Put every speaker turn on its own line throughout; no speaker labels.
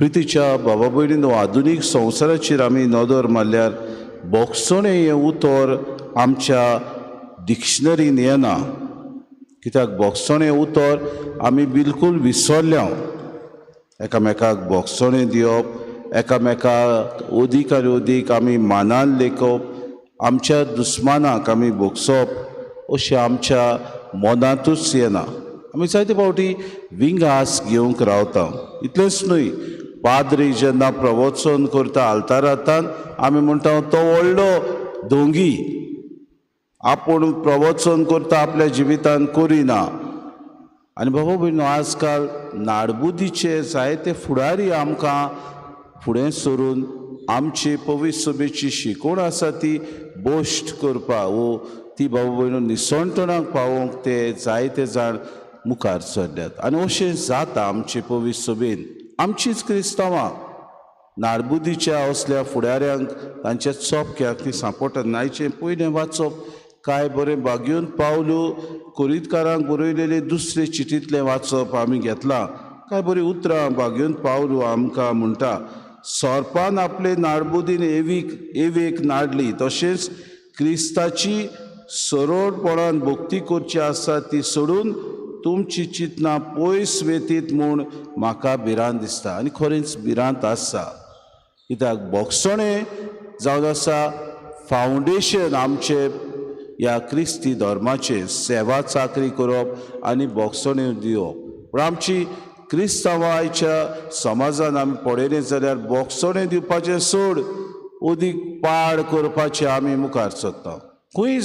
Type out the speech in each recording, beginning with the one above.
प्रितीच्या बाबा भयणीनो, आधुनीक संवसाराचेर आमी नदर मारल्यार बोगसोणें हें उतर आमच्या डिक्शनरीन येना. कित्याक बोगसोणें उतर आमी बिलकूल विसरल्या. एकामेकाक बोगसोणें दिवप, एकामेकाक अदीक आनी अदीक आमी मानान लेखप, आमच्या दुस्मानाक आमी बोगसप अशें आमच्या मनांतूच येना. आमी जायते फावटी विंगास घेवंक रावता. इतलेंच न्हय, पाद्री जेन्ना प्रवचन करता आल्तारांतान आमी म्हणटा तो व्हडलो ढोंगी, आपूण प्रवचन करता आपल्या जिवितान करिना. आनी बाबा भयणो, आजकाल नाडबुदीचे जायते फुडारी आमकां फुडें सरून आमची पवित्र सभेची शिकवण आसा ती बोश्ट करपाक वो ती बाबा भयणो निसणटणाक पावोवंक ते जायते जाण मुखार सरल्यात. आनी अशें जाता आमचे पवित्र सभेन. आमचीच क्रिस्तांवां नाडबुदीच्या असल्या फुडाऱ्यांक तांच्या चोपक्याक ती सांपडटात. नायचें पयलें वाचप, कांय बरें बागेवन पावलो कोरीतकारांक बरयलेले दुसरे चिठींतलें वाचप आमी घेतलां. कांय बरीं उतरां बागेवन पावलो आमकां म्हणटा, सोरपान आपले नाडबुदीन एवेक नाडली, तशेंच क्रिस्ताची सरळपणान भक्ती करची आसा ती सोडून तुमची चिंतनां पयस वेतीत म्हूण म्हाका भिरांत दिसता. आनी खरेंच भिरांत आसा. कित्याक बोगसोणें जावन आसा फावंडेशन आमचे ह्या क्रिस्ती धर्माचें, सेवा चाकरी करप आनी बोगसोणें दिवप. पूण आमची क्रिस्तांवां आयच्या समाजान आमी पळयलें जाल्यार बोगसोणें दिवपाचें सोड अदीक पाड करपाचें आमी मुखार सरता. खंय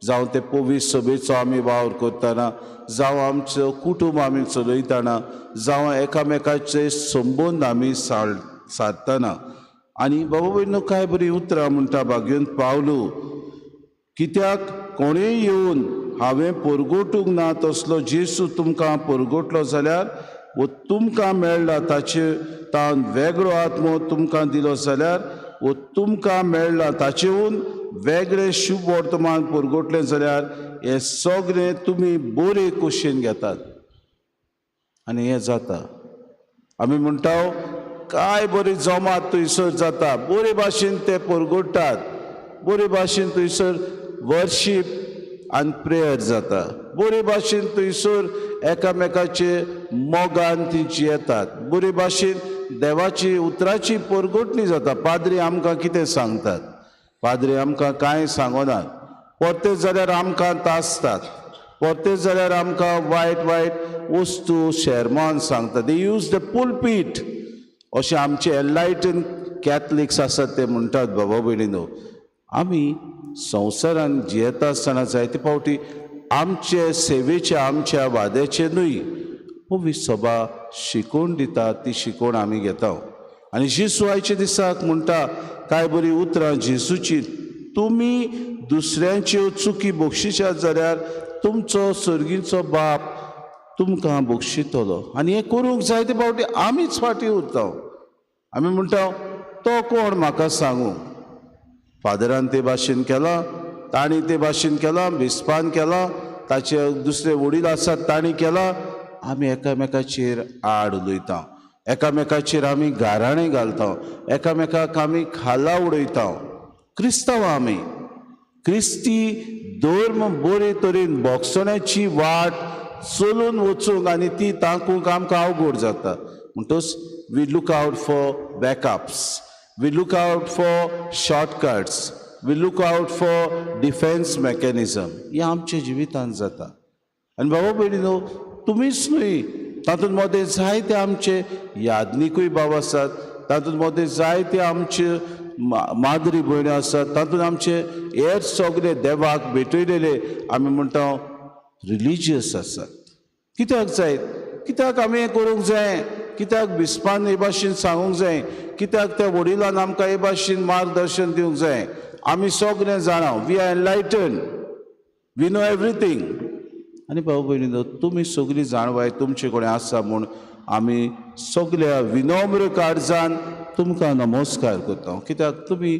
जावं ते पवित्र सभेचो आमी वावर करतना, जावं आमचो कुटूंब आमी चलयतना, जावं एकामेकाचे संबंद आमी सादतना. आनी बाबा भयणो, कांय बरीं उतरां म्हणटा बागेवन पावलो, कित्याक कोणेय येवन हांवें परगोटूंक ना तसलो जेसू तुमकां परगोटलो जाल्यार वो तुमकां मेळ्ळा ताचे तावन वेगळो आत्मो तुमकां दिलो जाल्यार वो तुमकां मेळ्ळा ताचेहून वेगळें शुभ वर्तमान परगोटलें जाल्यार हें सगळें तुमी बरे कुशीन घेतात. आनी हें जाता. आमी म्हणटा काय बरी जमात थंयसर जाता, बरे भाशेन ते परगोडटात, बरे भाशेन थंयसर वर्शीप आनी प्रेयर जाता, बरे भाशेन थंयसर एकामेकाचे मोगान ती जियेतात, बरे भाशेन देवाची उतराची परगोटणी जाता. पाद्री आमकां कितें सांगतात? पाद्री आमकां कांय सांगनात. परते जाल्यार आमकां तासतात, परते जाल्यार आमकां वायट वायट वस्तू शेरमान सांगतात. दे यूज द पुलपीट अशें आमचे एनलायटन कॅथलिक्स आसात ते म्हणटात. बाबा भयणीनो, आमी संवसारान जियेता आसतना जायते फावटी आमचे सेवेचे आमच्या वाद्याचे न्हय, पवित्र सभा शिकवण दिता ती शिकवण आमी घेता. आनी जेसू आयच्या दिसाक म्हणटा कांय बरीं उतरां जेसूची, तुमी दुसऱ्यांच्यो चुकी बक्षिशात जाल्यार तुमचो सर्गीचो बाप तुमकां बक्षितलो. आनी हें करूंक जायते फावटी आमीच फाटीं उरता. आमी म्हणटा तो कोण म्हाका सांगू. फादरान ते भाशेन केलां, ताणी ते भाशेन केलां, बिस्पान केलां, ताचे दुसरे वडील आसात तांणी केलां. आमी एकामेकाचेर आड उलयता, एकामेकाचेर आमी गाराणें घालता, एकामेकाक आमी खाला उडयता. क्रिस्तांवां आमी क्रिस्ती धर्म बरे तरेन बोगसोण्याची वाट चलून वचूंक आनी ती तांकूंक आमकां अवघड जाता. म्हणटच we look out for backups, we look out for shortcuts, we look out for defence mechanism. हें आमच्या जिवितांत जाता. आनी बाबा भयणीनो, तुमीच न्हय, तातूंत मदें जायते आमचे यादनीकूय भाव आसात, तातूंत मदें जायते आमचे मादरी भयण्यो आसात, तातूंत आमचे हेर सगळे देवाक भेटयलेले आमी म्हणटा रिलिजियस आसात. कित्याक जाय? कित्याक आमी हें करूंक जाय? कित्याक बिस्पान हे भाशेन सांगूंक जाय? कित्याक त्या वडिलान आमकां हे भाशेन मार्गदर्शन दिवंक जाय? आमी सगळें जाणा, we are enlightened, we know everything. आनी भाऊ भयणीनो, तुमी सगळीं जाणवाय तुमचे कडेन आसा म्हूण आमी सगळ्या विनम्र काळजान तुमकां नमस्कार करता. कित्याक तुमी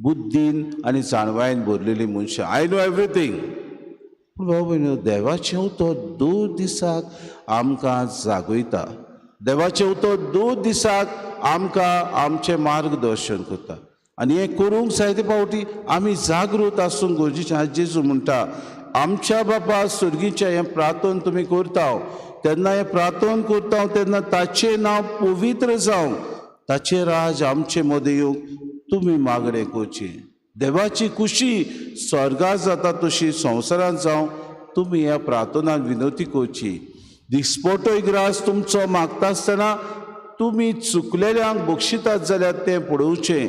बुद्धीन आनी जाणवायेन भरलेलीं मनशां. I know everything. पूण भाऊ भयणीनो, देवाचें उतर दर दिसाक आमकां जागयता. देवाचें उतर दर दिसाक आमकां आमचें मार्गदर्शन करता आनी हें करूंक जायते फावटी आमी जागृत आसूंक गरजेचें. आज जेजू म्हणटा आमच्या बापा सुर्गीचें हें प्रार्थना तुमी करता तेन्ना हें प्रार्थना करता तेन्ना ताचें नांव पवित्र जावं, ताचें राज आमचे मदें येवंक तुमी मागणें करचें. देवाची खुशी स्वर्गांत जाता तशी संवसारांत जावं तुमी ह्या प्रार्थनांत विनंती करची. दिसपटो इग्रास तुमचो मागता आसतना तुमी चुकलेल्यांक बक्षितात जाल्यार तें पळोवचें,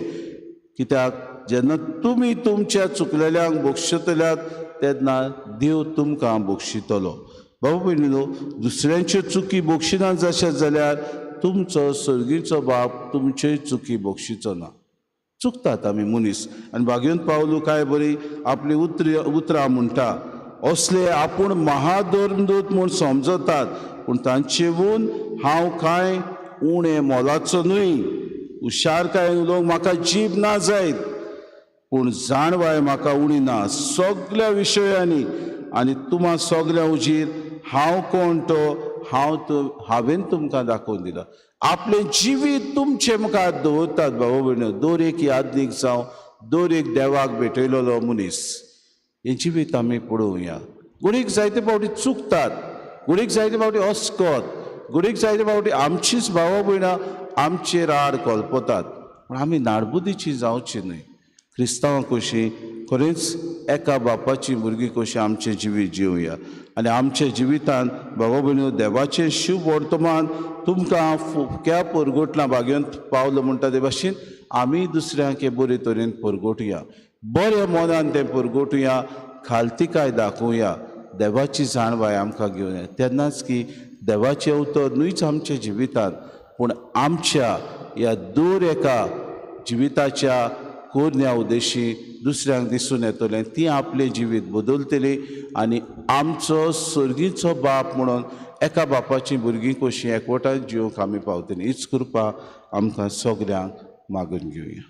कित्याक जेन्ना तुमी तुमच्या चुकलेल्यांक बक्षितल्यात तेन्ना देव तुमकां बक्षितलो. बाबा भयणीनो, दुसऱ्यांच्यो चुकी बक्षिनात जशें जाल्यार तुमचो सर्गीचो बाप तुमच्योय चुकी बक्षिचो ना. चुकतात आमी मनीस आनी भाग्यवंत पावलू काय बरी आपली उतरां म्हणटा. असले आपूण महाधर्मदूत म्हूण समजतात पूण तांचेवून हांव कांय उणें मोलाचो न्हय. हुशारकाय उलोवंक म्हाका जीब ना जायत पूण जाणवाय म्हाका उणी ना सगळ्या विशयांनी. आनी तुम्हा सगळ्या उजीर हांव कोण तो हांवें तुमकां दाखोवन दिला. आपलें जिवीत तुमचे मुखार दवरतात. भाव भयणो, दर एक यादनीक जावं दर एक देवाक भेटयलोलो मनीस हें जिवीत आमी पळोवया. घडीक जायते फावटी चुकतात, घडीक जायते फावटी अस्कोत, घडीक जायते फावटी आमचीच भावा भयणां आमचेर आड कोलपतात. पूण आमी नाडबुदीची जावची न्हय. क्रिस्तांवां कशीं खरेंच एका बापाची भुरगीं कशीं आमचें जिवीत जिवया आनी आमच्या जिवितांत भावा भयणो देवाचें शुभ वर्तमान तुमकां फुक्या परगोटलां. भाग्यवंत पावलो म्हणटा ते भाशेन आमी दुसऱ्यांक हे बरे तरेन परगोटुया, बऱ्या मोनान तें परगोटुया, खालतीकाय दाखोवया, देवाची जाणवाय आमकां घेवन येया. तेन्नाच की देवाचें उतर न्हूच आमच्या जिवितांत पूण आमच्या ह्या दर एका जिविताच्या कोरण्या उद्देशी दुसऱ्यांक दिसून येतलें. ती आपलें जिवीत बदलतली आनी आमचो सर्गीचो बाप म्हणून एका बापाची भुरगीं कशीं एकवटान जिवंक आमी पावतलीं. हीच कृपा आमकां सगळ्यांक मागून घेवया.